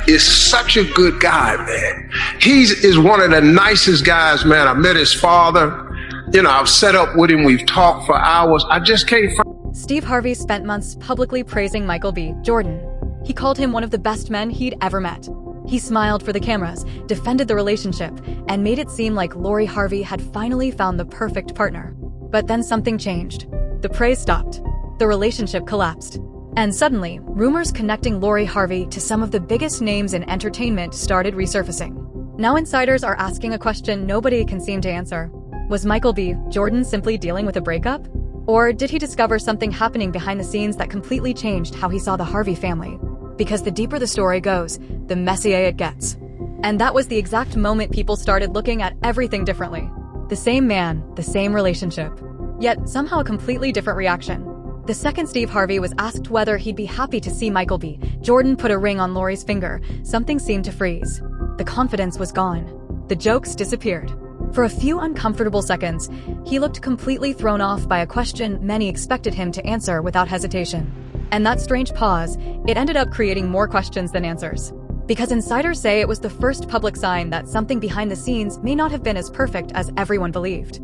Is such a good guy, man. Is one of the nicest guys, man. I met his father. You know, I've set up with him. We've talked for hours. I just can't find. Steve Harvey spent months publicly praising Michael B. Jordan. He called him one of the best men he'd ever met. He smiled for the cameras, defended the relationship, and made it seem like Lori Harvey had finally found the perfect partner. But then something changed. The praise stopped. The relationship collapsed. And suddenly, rumors connecting Lori Harvey to some of the biggest names in entertainment started resurfacing. Now insiders are asking a question nobody can seem to answer. Was Michael B. Jordan simply dealing with a breakup? Or did he discover something happening behind the scenes that completely changed how he saw the Harvey family? Because the deeper the story goes, the messier it gets. And that was the exact moment people started looking at everything differently. The same man, the same relationship. Yet somehow a completely different reaction. The second Steve Harvey was asked whether he'd be happy to see Michael B. Jordan put a ring on Lori's finger, something seemed to freeze. The confidence was gone. The jokes disappeared. For a few uncomfortable seconds, he looked completely thrown off by a question many expected him to answer without hesitation. And that strange pause, it ended up creating more questions than answers. Because insiders say it was the first public sign that something behind the scenes may not have been as perfect as everyone believed.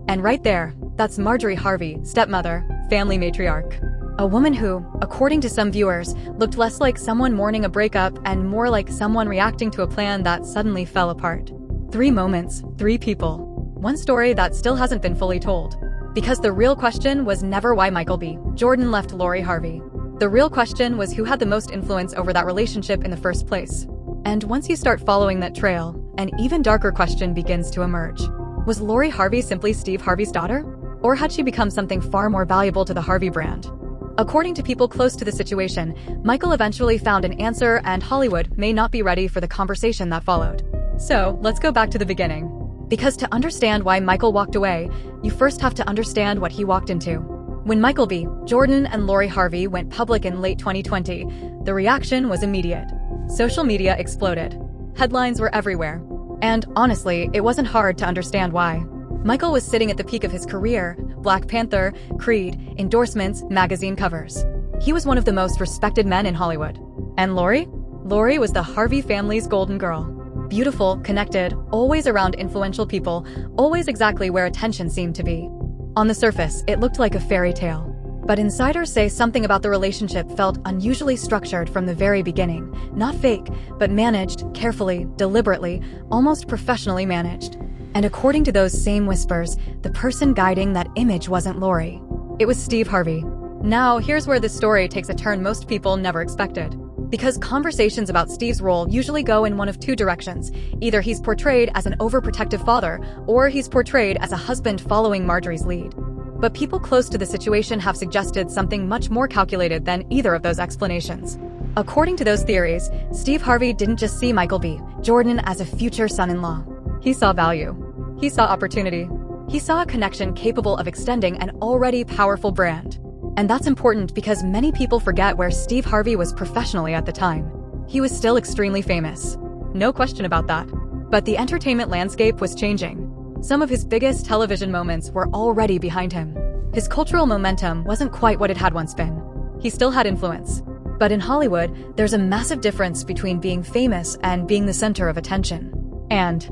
And right there, that's Marjorie Harvey, stepmother, family matriarch. A woman who, according to some viewers, looked less like someone mourning a breakup and more like someone reacting to a plan that suddenly fell apart. 3 moments, 3 people. One story that still hasn't been fully told. Because the real question was never why Michael B. Jordan left Lori Harvey. The real question was who had the most influence over that relationship in the first place. And once you start following that trail, an even darker question begins to emerge. Was Lori Harvey simply Steve Harvey's daughter? Or had she become something far more valuable to the Harvey brand? According to people close to the situation, Michael eventually found an answer, and Hollywood may not be ready for the conversation that followed. So, let's go back to the beginning. Because to understand why Michael walked away, you first have to understand what he walked into. When Michael B. Jordan and Lori Harvey went public in late 2020, the reaction was immediate. Social media exploded. Headlines were everywhere. And honestly, it wasn't hard to understand why. Michael was sitting at the peak of his career: Black Panther, Creed, endorsements, magazine covers. He was one of the most respected men in Hollywood. And Lori? Lori was the Harvey family's golden girl. Beautiful, connected, always around influential people, always exactly where attention seemed to be. On the surface, it looked like a fairy tale. But insiders say something about the relationship felt unusually structured from the very beginning. Not fake, but managed, carefully, deliberately, almost professionally managed. And according to those same whispers, the person guiding that image wasn't Lori. It was Steve Harvey. Now, here's where this story takes a turn most people never expected. Because conversations about Steve's role usually go in one of 2 directions. Either he's portrayed as an overprotective father, or he's portrayed as a husband following Marjorie's lead. But people close to the situation have suggested something much more calculated than either of those explanations. According to those theories, Steve Harvey didn't just see Michael B. Jordan as a future son-in-law. He saw value. He saw opportunity. He saw a connection capable of extending an already powerful brand. And that's important because many people forget where Steve Harvey was professionally at the time. He was still extremely famous. No question about that. But the entertainment landscape was changing. Some of his biggest television moments were already behind him. His cultural momentum wasn't quite what it had once been. He still had influence. But in Hollywood, there's a massive difference between being famous and being the center of attention. And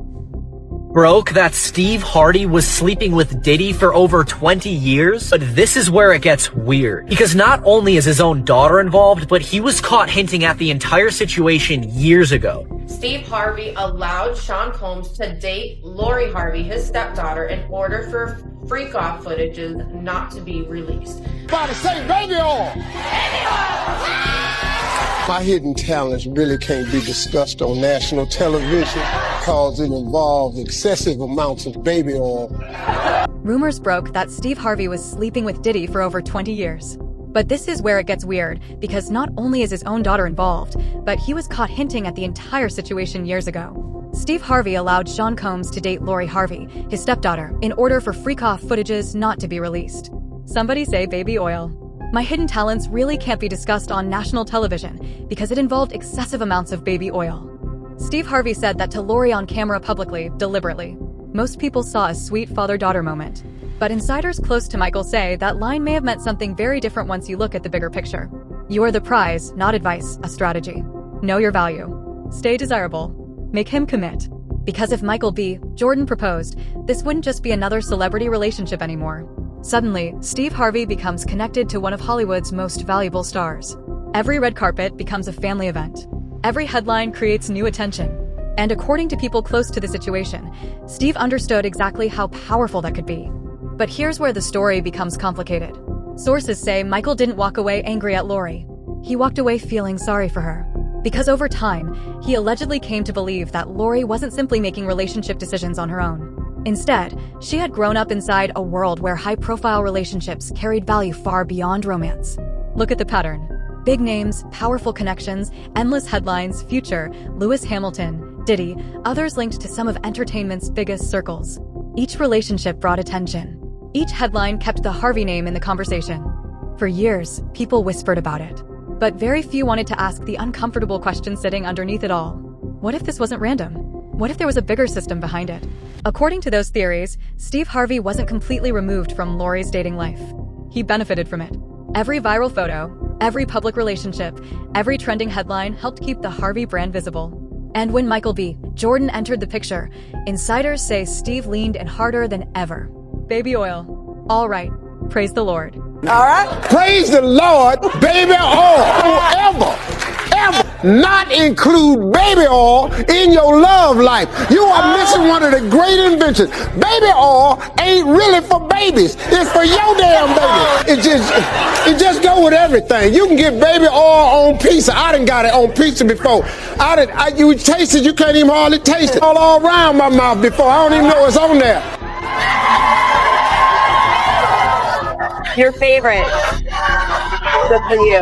broke that Steve Harvey was sleeping with Diddy for over 20 years? But this is where it gets weird. Because not only is his own daughter involved, but he was caught hinting at the entire situation years ago. Steve Harvey allowed Sean Combs to date Lori Harvey, his stepdaughter, in order for freak-off footages not to be released. Everybody say baby oil! Baby oil! My hidden talents really can't be discussed on national television because it involves excessive amounts of baby oil. Rumors broke that Steve Harvey was sleeping with Diddy for over 20 years. But this is where it gets weird, because not only is his own daughter involved, but he was caught hinting at the entire situation years ago. Steve Harvey allowed Sean Combs to date Lori Harvey, his stepdaughter, in order for freak-off footages not to be released. Somebody say baby oil. My hidden talents really can't be discussed on national television because it involved excessive amounts of baby oil. Steve Harvey said that to Lori on camera publicly, deliberately. Most people saw a sweet father-daughter moment. But insiders close to Michael say that line may have meant something very different once you look at the bigger picture. You're the prize, not advice, a strategy. Know your value. Stay desirable. Make him commit. Because if Michael B. Jordan proposed, this wouldn't just be another celebrity relationship anymore. Suddenly, Steve Harvey becomes connected to one of Hollywood's most valuable stars. Every red carpet becomes a family event. Every headline creates new attention. And according to people close to the situation, Steve understood exactly how powerful that could be. But here's where the story becomes complicated. Sources say Michael didn't walk away angry at Lori. He walked away feeling sorry for her. Because over time, he allegedly came to believe that Lori wasn't simply making relationship decisions on her own. Instead, she had grown up inside a world where high-profile relationships carried value far beyond romance. Look at the pattern. Big names, powerful connections, endless headlines, Future, Lewis Hamilton, Diddy, others linked to some of entertainment's biggest circles. Each relationship brought attention. Each headline kept the Harvey name in the conversation. For years, people whispered about it. But very few wanted to ask the uncomfortable question sitting underneath it all. What if this wasn't random? What if there was a bigger system behind it? According to those theories, Steve Harvey wasn't completely removed from Lori's dating life. He benefited from it. Every viral photo, every public relationship, every trending headline helped keep the Harvey brand visible. And when Michael B. Jordan entered the picture, insiders say Steve leaned in harder than ever. Baby oil. All right. Praise the Lord. All right? Praise the Lord, baby oil. Ever not include baby oil in your love life. You are missing one of the great inventions. Baby oil ain't really for babies. It's for your damn baby. It just go with everything. You can get baby oil on pizza. I done got it on pizza before. You taste it, you can't even hardly taste it. All around my mouth before. I don't even know it's on there. Your favorite. Good for you.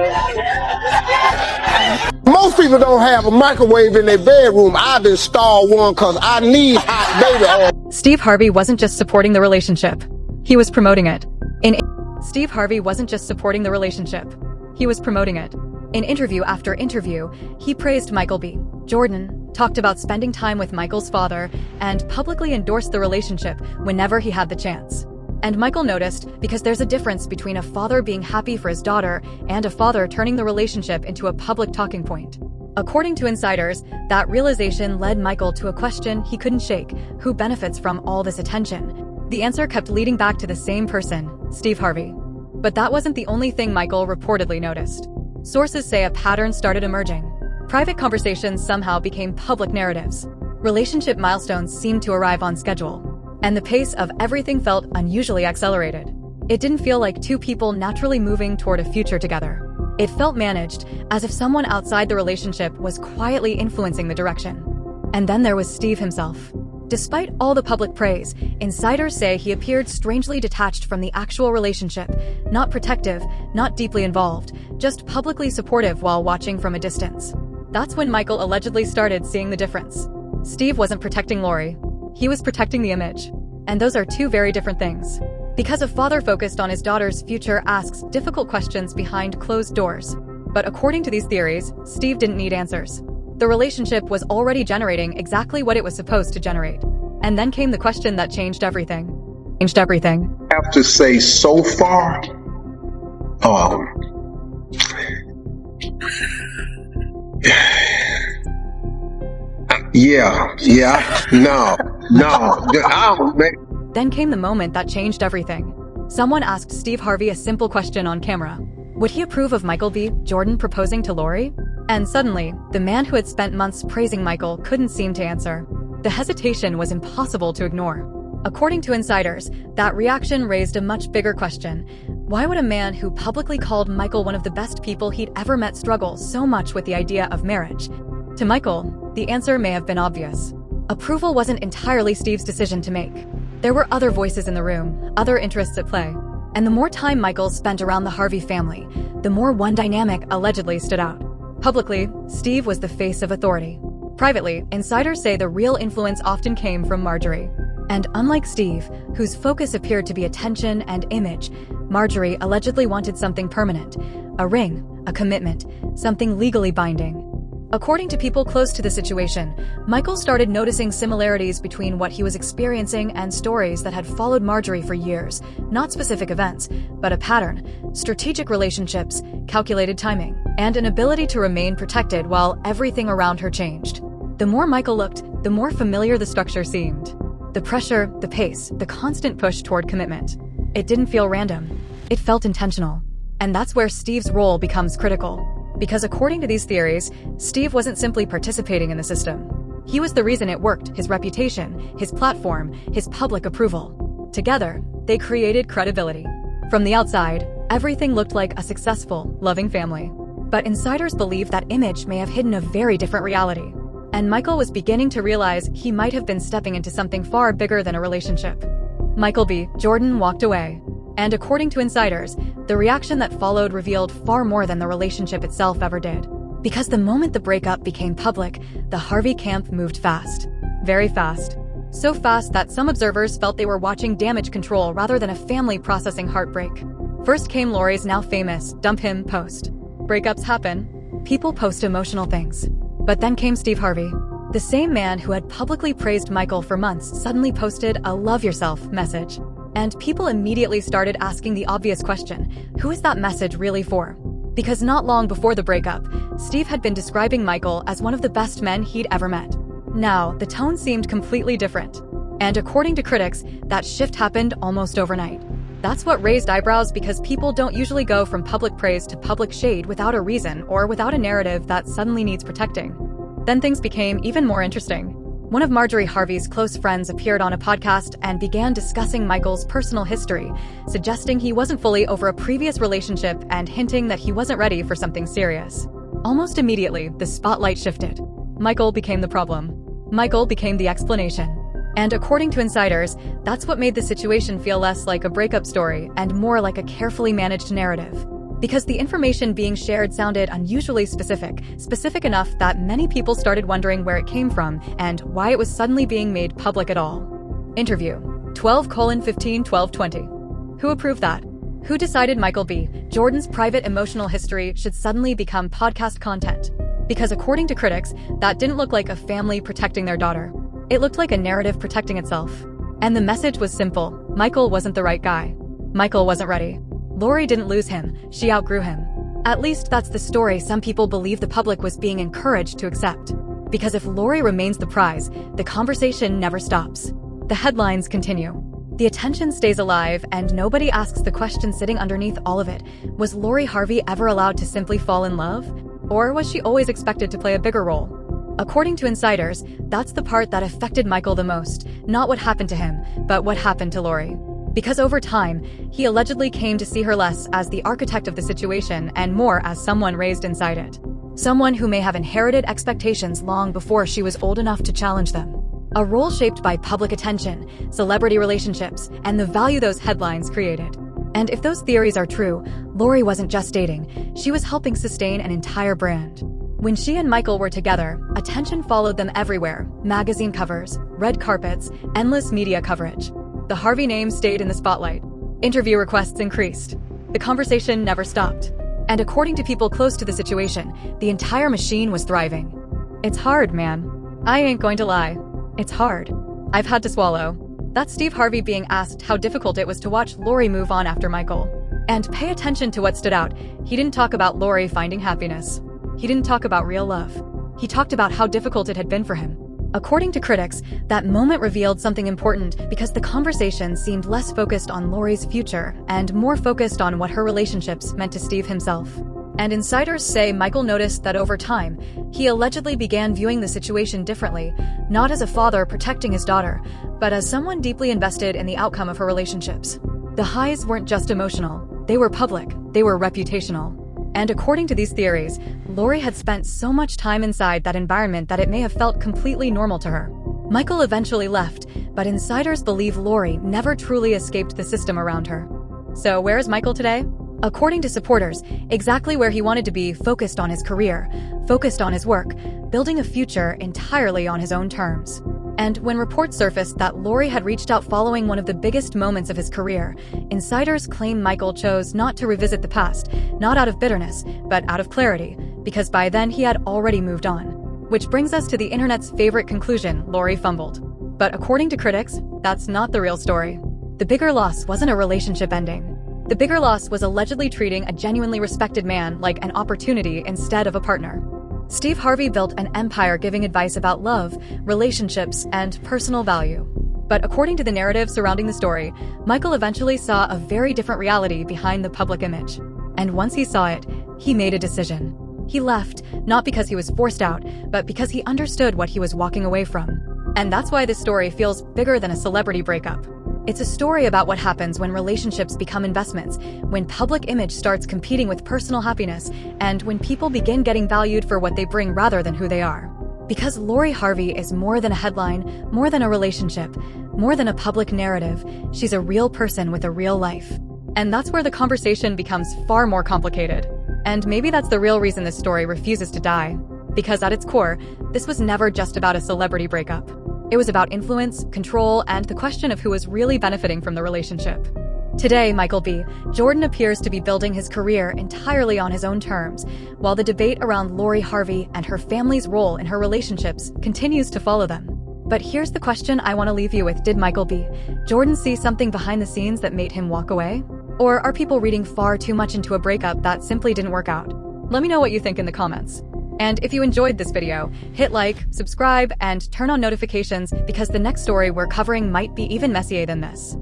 Most people don't have a microwave in their bedroom. I've installed one because I need hot baby oil. Steve Harvey wasn't just supporting the relationship. He was promoting it. Steve Harvey wasn't just supporting the relationship. He was promoting it. In interview after interview, he praised Michael B. Jordan, talked about spending time with Michael's father, and publicly endorsed the relationship whenever he had the chance. And Michael noticed because there's a difference between a father being happy for his daughter and a father turning the relationship into a public talking point. According to insiders, that realization led Michael to a question he couldn't shake: who benefits from all this attention? The answer kept leading back to the same person, Steve Harvey. But that wasn't the only thing Michael reportedly noticed. Sources say a pattern started emerging. Private conversations somehow became public narratives. Relationship milestones seemed to arrive on schedule. And the pace of everything felt unusually accelerated. It didn't feel like two people naturally moving toward a future together. It felt managed, as if someone outside the relationship was quietly influencing the direction. And then there was Steve himself. Despite all the public praise, insiders say he appeared strangely detached from the actual relationship, not protective, not deeply involved, just publicly supportive while watching from a distance. That's when Michael allegedly started seeing the difference. Steve wasn't protecting Lori. He was protecting the image. And those are two very different things. Because a father focused on his daughter's future asks difficult questions behind closed doors. But according to these theories, Steve didn't need answers. The relationship was already generating exactly what it was supposed to generate. And then came the question that changed everything. I have to say, so far, Then came the moment that changed everything. Someone asked Steve Harvey a simple question on camera. Would he approve of Michael B. Jordan proposing to Lori? And suddenly, the man who had spent months praising Michael couldn't seem to answer. The hesitation was impossible to ignore. According to insiders, that reaction raised a much bigger question. Why would a man who publicly called Michael one of the best people he'd ever met struggle so much with the idea of marriage? To Michael, the answer may have been obvious. Approval wasn't entirely Steve's decision to make. There were other voices in the room, other interests at play. And the more time Michael spent around the Harvey family, the more one dynamic allegedly stood out. Publicly, Steve was the face of authority. Privately, insiders say the real influence often came from Marjorie. And unlike Steve, whose focus appeared to be attention and image, Marjorie allegedly wanted something permanent. A ring, a commitment, something legally binding. According to people close to the situation, Michael started noticing similarities between what he was experiencing and stories that had followed Marjorie for years. Not specific events, but a pattern: strategic relationships, calculated timing. and an ability to remain protected while everything around her changed. The more Michael looked, the more familiar the structure seemed. The pressure, the pace, the constant push toward commitment. It didn't feel random. It felt intentional. And that's where Steve's role becomes critical. Because according to these theories, Steve wasn't simply participating in the system. He was the reason it worked: his reputation, his platform, his public approval. Together, they created credibility. From the outside, everything looked like a successful, loving family. But insiders believe that image may have hidden a very different reality. And Michael was beginning to realize he might have been stepping into something far bigger than a relationship. Michael B. Jordan walked away. And according to insiders, the reaction that followed revealed far more than the relationship itself ever did. Because the moment the breakup became public, the Harvey camp moved fast. Very fast. So fast that some observers felt they were watching damage control rather than a family processing heartbreak. First came Lori's now famous "dump him" post. Breakups happen. People post emotional things. But then came Steve Harvey. The same man who had publicly praised Michael for months suddenly posted a "love yourself" message. And people immediately started asking the obvious question: who is that message really for? Because not long before the breakup, Steve had been describing Michael as one of the best men he'd ever met. Now, the tone seemed completely different. And according to critics, that shift happened almost overnight. That's what raised eyebrows, because people don't usually go from public praise to public shade without a reason or without a narrative that suddenly needs protecting. Then things became even more interesting. One of Lori Harvey's close friends appeared on a podcast and began discussing Michael's personal history, suggesting he wasn't fully over a previous relationship and hinting that he wasn't ready for something serious. Almost immediately, the spotlight shifted. Michael became the problem. Michael became the explanation. And according to insiders, that's what made the situation feel less like a breakup story and more like a carefully managed narrative. Because the information being shared sounded unusually specific enough that many people started wondering where it came from and why it was suddenly being made public at all. Interview 12:15-12:20. Who approved that? Who decided Michael B. Jordan's private emotional history should suddenly become podcast content? Because according to critics, that didn't look like a family protecting their daughter. It looked like a narrative protecting itself. And the message was simple: Michael wasn't the right guy. Michael wasn't ready. Lori didn't lose him, she outgrew him. At least that's the story some people believe the public was being encouraged to accept. Because if Lori remains the prize, the conversation never stops. The headlines continue. The attention stays alive, and nobody asks the question sitting underneath all of it: was Lori Harvey ever allowed to simply fall in love? Or was she always expected to play a bigger role? According to insiders, that's the part that affected Michael the most, not what happened to him, but what happened to Lori. Because over time, he allegedly came to see her less as the architect of the situation and more as someone raised inside it. Someone who may have inherited expectations long before she was old enough to challenge them. A role shaped by public attention, celebrity relationships, and the value those headlines created. And if those theories are true, Lori wasn't just dating, she was helping sustain an entire brand. When she and Michael were together, attention followed them everywhere: magazine covers, red carpets, endless media coverage. The Harvey name stayed in the spotlight. Interview requests increased. The conversation never stopped. And according to people close to the situation, the entire machine was thriving. It's hard, man. I ain't going to lie. It's hard. I've had to swallow. That's Steve Harvey being asked how difficult it was to watch Lori move on after Michael. And pay attention to what stood out. He didn't talk about Lori finding happiness. He didn't talk about real love. He talked about how difficult it had been for him. According to critics, that moment revealed something important because the conversation seemed less focused on Lori's future and more focused on what her relationships meant to Steve himself. And insiders say Michael noticed that over time, he allegedly began viewing the situation differently, not as a father protecting his daughter, but as someone deeply invested in the outcome of her relationships. The highs weren't just emotional, they were public, they were reputational. And according to these theories, Lori had spent so much time inside that environment that it may have felt completely normal to her. Michael eventually left, but insiders believe Lori never truly escaped the system around her. So where is Michael today? According to supporters, exactly where he wanted to be, focused on his career, focused on his work, building a future entirely on his own terms. And when reports surfaced that Lori had reached out following one of the biggest moments of his career, insiders claim Michael chose not to revisit the past, not out of bitterness, but out of clarity, because by then he had already moved on. Which brings us to the internet's favorite conclusion: Lori fumbled. But according to critics, that's not the real story. The bigger loss wasn't a relationship ending. The bigger loss was allegedly treating a genuinely respected man like an opportunity instead of a partner. Steve Harvey built an empire giving advice about love, relationships, and personal value. But according to the narrative surrounding the story, Michael eventually saw a very different reality behind the public image. And once he saw it, he made a decision. He left, not because he was forced out, but because he understood what he was walking away from. And that's why this story feels bigger than a celebrity breakup. It's a story about what happens when relationships become investments, when public image starts competing with personal happiness, and when people begin getting valued for what they bring rather than who they are. Because Lori Harvey is more than a headline, more than a relationship, more than a public narrative. She's a real person with a real life. And that's where the conversation becomes far more complicated. And maybe that's the real reason this story refuses to die. Because at its core, this was never just about a celebrity breakup. It was about influence, control, and the question of who was really benefiting from the relationship. Today, Michael B. Jordan appears to be building his career entirely on his own terms, while the debate around Lori Harvey and her family's role in her relationships continues to follow them. But here's the question I want to leave you with. Did Michael B. Jordan see something behind the scenes that made him walk away? Or are people reading far too much into a breakup that simply didn't work out? Let me know what you think in the comments. And if you enjoyed this video, hit like, subscribe, and turn on notifications because the next story we're covering might be even messier than this.